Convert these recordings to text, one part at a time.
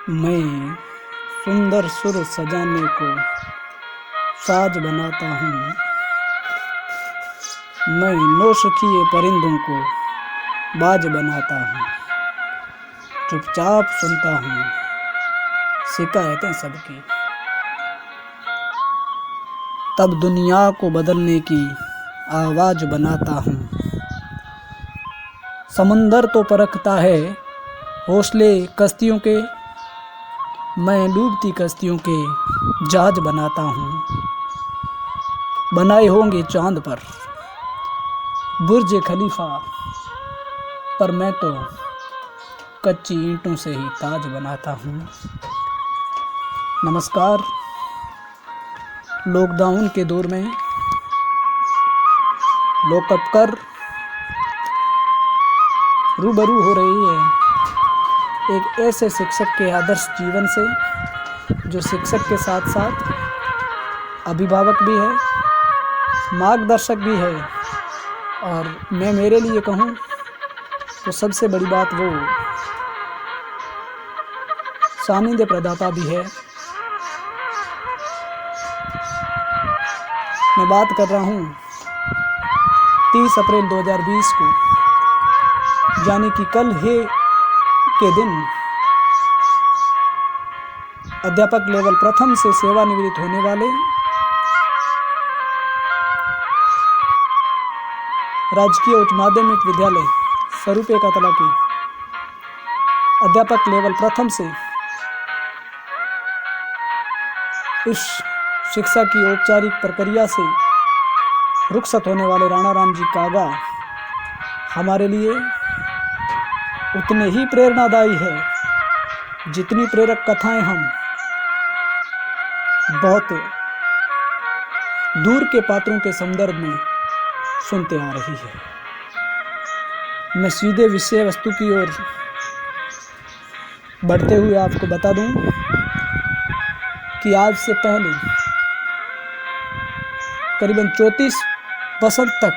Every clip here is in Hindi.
मैं सुंदर सुर सजाने को साज बनाता हूँ। मैं नौशखिए परिंदों को बाज बनाता हूँ। चुपचाप सुनता हूँ शिकायतें सबकी, तब दुनिया को बदलने की आवाज़ बनाता हूँ। समंदर तो परखता है हौसले कश्तियों के, मैं डूबती कश्तियों के जहाज बनाता हूँ। बनाए होंगे चांद पर बुर्ज खलीफा, पर मैं तो कच्ची ईंटों से ही ताज बनाता हूँ। नमस्कार। लॉकडाउन के दौर में लॉकअप कर रूबरू हो रही है एक ऐसे शिक्षक के आदर्श जीवन से, जो शिक्षक के साथ साथ अभिभावक भी है, मार्गदर्शक भी है, और मैं मेरे लिए कहूँ तो सबसे बड़ी बात वो सानिध्य प्रदाता भी है। मैं बात कर रहा हूँ 30 अप्रैल 2020 को, यानी कि कल है के दिन अध्यापक लेवल प्रथम से सेवानिवृत्त होने वाले राजकीय उच्च माध्यमिक विद्यालय स्वरूपे कतला के अध्यापक लेवल प्रथम से इस शिक्षा की औपचारिक प्रक्रिया से रुखसत होने वाले राणा राम जी कागा हमारे लिए उतने ही प्रेरणादायी है जितनी प्रेरक कथाएं हम बहुत दूर के पात्रों के संदर्भ में सुनते आ रही है। मैं सीधे विषय वस्तु की ओर बढ़ते हुए आपको बता दूं कि आज से पहले करीबन 34 वसंत तक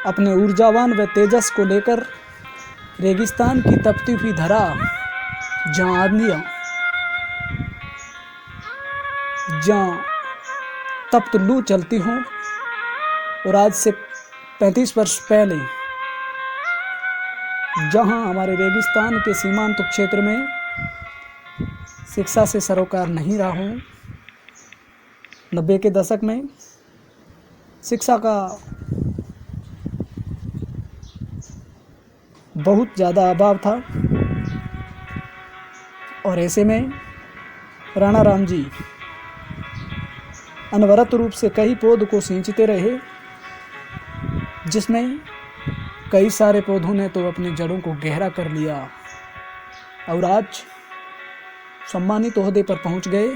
अपने ऊर्जावान व तेजस को लेकर रेगिस्तान की तपती हुई धरा, जहाँ आंधियाँ, जहाँ तप्त लू चलती हों, और आज से 35 वर्ष पहले जहाँ हमारे रेगिस्तान के सीमांत क्षेत्र में शिक्षा से सरोकार नहीं रहा हूँ, 90 के दशक में शिक्षा का बहुत ज़्यादा अभाव था, और ऐसे में राणा राम जी अनवरत रूप से कई पौध को सींचते रहे, जिसमें कई सारे पौधों ने तो अपनी जड़ों को गहरा कर लिया और आज सम्मानित ओहदे पर पहुंच गए।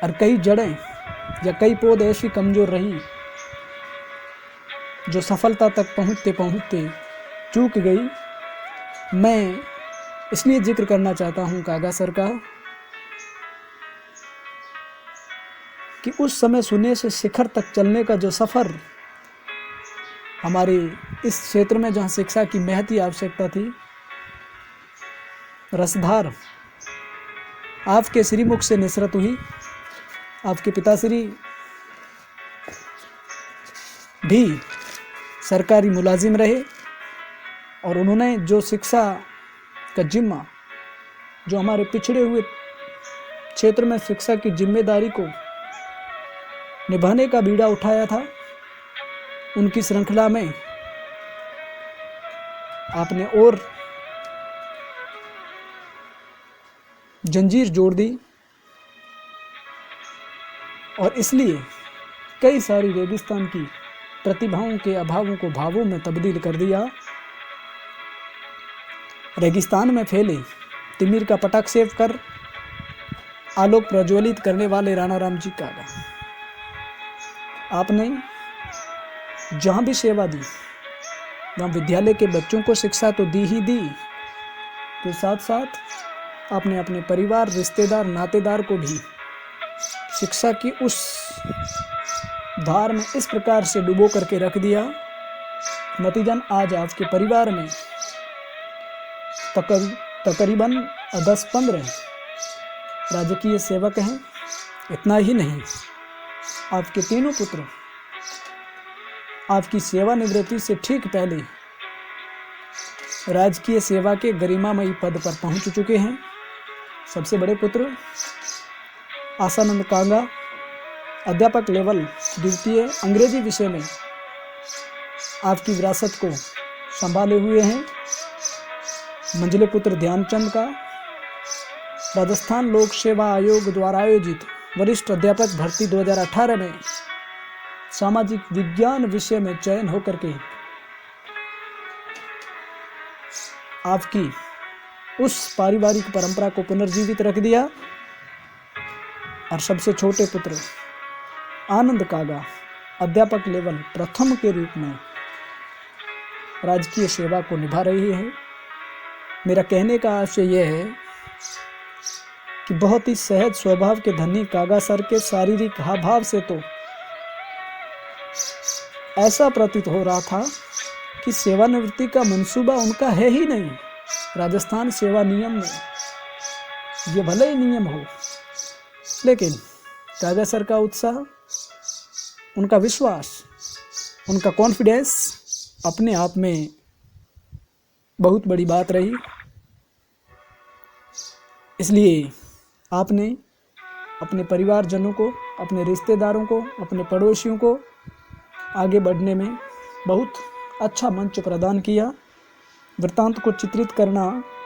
और कई जड़ें या कई पौध ऐसी कमज़ोर रही जो सफलता तक पहुंचते पहुंचते चूक गई। मैं इसलिए जिक्र करना चाहता हूं कागा सर का कि उस समय शून्य से शिखर तक चलने का जो सफ़र हमारे इस क्षेत्र में, जहाँ शिक्षा की महती आवश्यकता थी, रसधार आपके श्रीमुख से निसरत हुई। आपके पिताश्री भी सरकारी मुलाजिम रहे, और उन्होंने जो शिक्षा का जिम्मा, जो हमारे पिछड़े हुए क्षेत्र में शिक्षा की जिम्मेदारी को निभाने का बीड़ा उठाया था, उनकी श्रृंखला में आपने और जंजीर जोड़ दी, और इसलिए कई सारी रेगिस्तान की प्रतिभाओं के अभावों को भावों में तब्दील कर दिया। रेगिस्तान में फैले तिमिर का पटाख सेव कर आलोक प्रज्वलित करने वाले राणा राम जी कागा, आपने जहाँ भी सेवा दी वहाँ विद्यालय के बच्चों को शिक्षा तो दी ही दी, तो साथ साथ आपने अपने परिवार, रिश्तेदार, नातेदार को भी शिक्षा की उस धार में इस प्रकार से डुबो करके रख दिया। नतीजन आज आपके परिवार में तकरीबन 10-15 राजकीय सेवक हैं। इतना ही नहीं, आपके तीनों पुत्र आपकी सेवानिवृत्ति से ठीक पहले राजकीय सेवा के गरिमामयी पद पर पहुंच चुके हैं। सबसे बड़े पुत्र आसानंद कांगा अध्यापक लेवल द्वितीय अंग्रेजी विषय में आपकी विरासत को संभाले हुए हैं। मंझले पुत्र ध्यानचंद का राजस्थान लोक सेवा आयोग द्वारा आयोजित वरिष्ठ अध्यापक भर्ती 2018 में सामाजिक विज्ञान विषय में चयन होकर के आपकी उस पारिवारिक परंपरा को पुनर्जीवित रख दिया। और सबसे छोटे पुत्र आनंद कागा अध्यापक लेवल प्रथम के रूप में राजकीय सेवा को निभा रही है। मेरा कहने का आशय यह है कि बहुत ही सहज स्वभाव के धनी कागा सर के शारीरिक हाव भाव से तो ऐसा प्रतीत हो रहा था कि सेवानिवृत्ति का मंसूबा उनका है ही नहीं। राजस्थान सेवा नियम में ये भले ही नियम हो, लेकिन कागा सर का उत्साह, उनका विश्वास, उनका कॉन्फिडेंस अपने आप में बहुत बड़ी बात रही। इसलिए आपने अपने परिवारजनों को, अपने रिश्तेदारों को, अपने पड़ोसियों को आगे बढ़ने में बहुत अच्छा मंच प्रदान किया। वृत्तांत को चित्रित करना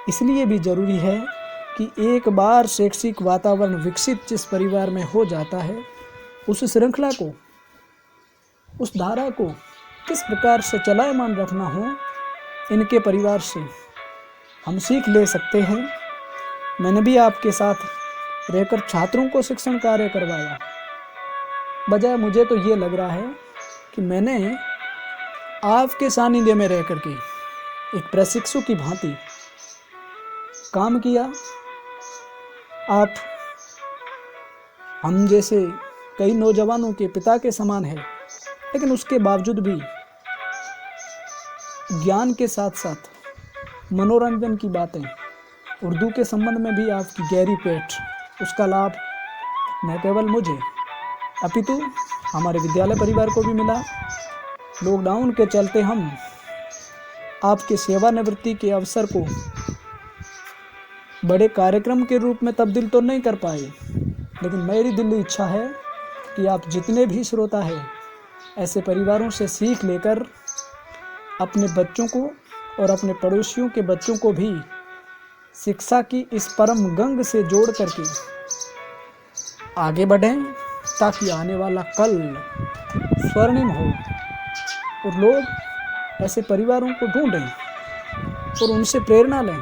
इसलिए भी जरूरी है कि एक बार शैक्षिक वातावरण विकसित जिस परिवार में हो जाता है, उस श्रृंखला को, उस धारा को किस प्रकार से चलायमान रखना हो, इनके परिवार से हम सीख ले सकते हैं। मैंने भी आपके साथ रहकर छात्रों को शिक्षण कार्य करवाया। बजाय मुझे तो ये लग रहा है कि मैंने आपके सानिध्य में रह करके एक प्रशिक्षु की भांति काम किया। आप हम जैसे कई नौजवानों के पिता के समान है, लेकिन उसके बावजूद भी ज्ञान के साथ साथ मनोरंजन की बातें, उर्दू के संबंध में भी आपकी गहरी पेठ, उसका लाभ न केवल मुझे अपितु हमारे विद्यालय परिवार को भी मिला। लॉकडाउन के चलते हम आपके सेवानिवृत्ति के अवसर को बड़े कार्यक्रम के रूप में तब्दील तो नहीं कर पाए, लेकिन मेरी दिली इच्छा है कि आप जितने भी श्रोता हैं, ऐसे परिवारों से सीख लेकर अपने बच्चों को और अपने पड़ोसियों के बच्चों को भी शिक्षा की इस परम गंग से जोड़ करके आगे बढ़ें, ताकि आने वाला कल स्वर्णिम हो और लोग ऐसे परिवारों को ढूंढें और उनसे प्रेरणा लें।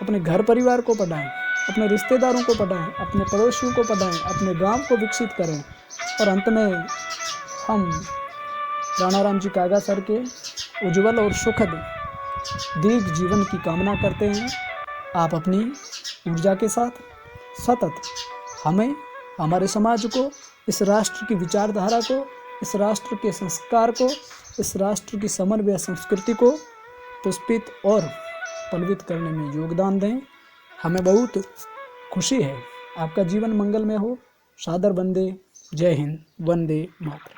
अपने घर परिवार को पढ़ाएं, अपने रिश्तेदारों को पढ़ाएं, अपने पड़ोसियों को पढ़ाएं, अपने गांव को विकसित करें। और अंत में हम राणाराम जी कागा सर के उज्जवल और सुखद दीर्घ जीवन की कामना करते हैं। आप अपनी ऊर्जा के साथ सतत हमें, हमारे समाज को, इस राष्ट्र की विचारधारा को, इस राष्ट्र के संस्कार को, इस राष्ट्र की समन्वय संस्कृति को पुष्पित और पल्वित करने में योगदान दें। हमें बहुत खुशी है। आपका जीवन मंगलमय हो। सादर वंदे। जय हिंद। वंदे मातरम।